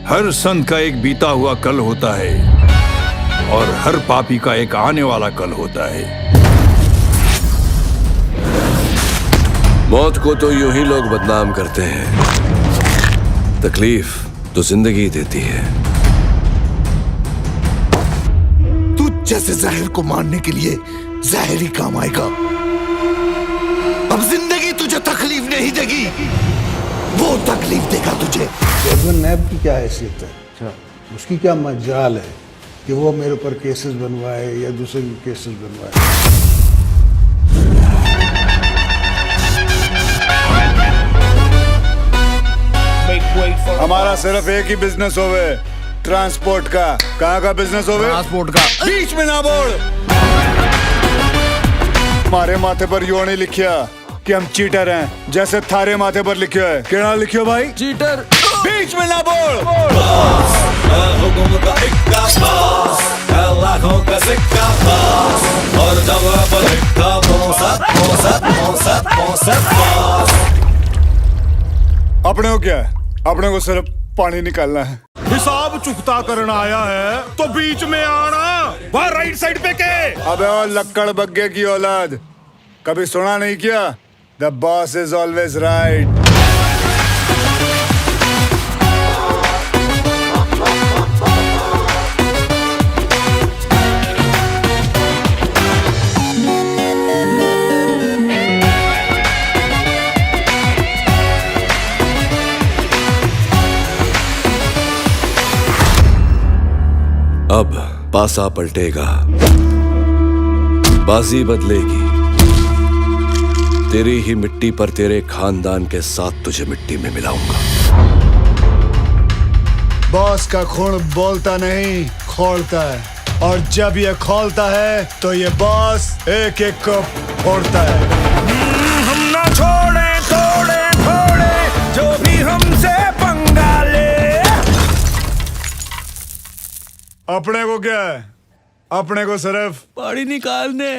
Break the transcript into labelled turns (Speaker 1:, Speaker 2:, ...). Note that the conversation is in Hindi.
Speaker 1: हर संत का एक बीता हुआ कल होता है और हर पापी का एक आने वाला कल होता है।
Speaker 2: मौत को तो यूं ही लोग बदनाम करते हैं, तकलीफ तो जिंदगी देती है।
Speaker 3: तू जैसे जहर को मारने के लिए जहर ही काम आएगा। अब जिंदगी तुझे तकलीफ नहीं देगी, वो तकलीफ देगा तुझे।
Speaker 4: चेयरमैन नैब की क्या हैसियत है? अच्छा, उसकी क्या मजाल है कि वो मेरे ऊपर केसेस बनवाए या दूसरे केसेस बनवाए?
Speaker 5: हमारा सिर्फ एक ही बिजनेस होवे, ट्रांसपोर्ट का। कहाँ का बिजनेस होवे?
Speaker 6: ट्रांसपोर्ट का।
Speaker 5: बीच में ना बोल। हमारे माथे पर यो नहीं लिखिया कि हम चीटर हैं, जैसे थारे माथे पर लिखियो है। क्या लिखियो भाई?
Speaker 6: चीटर।
Speaker 5: बीच में ना बोल। अपने को क्या है? अपने को सिर्फ पानी निकालना है।
Speaker 7: हिसाब चुकता करना आया है तो बीच में आना। वहाँ राइट साइड पे के।
Speaker 5: अबे और लक्कड़ बग्गे की औलाद, कभी सुना नहीं क्या? The boss is always right.
Speaker 2: अब पासा पलटेगा, बाजी बदलेगी। तेरी ही मिट्टी पर तेरे खानदान के साथ तुझे मिट्टी में मिलाऊंगा।
Speaker 5: बॉस का खून बोलता नहीं, खोलता है, और जब ये खोलता है तो ये बॉस एक एक को फोड़ता है।
Speaker 7: हम ना छोड़े थोड़े थोड़े जो भी हमसे पंगा ले।
Speaker 5: अपने को क्या है? अपने को सिर्फ
Speaker 6: पानी निकालने।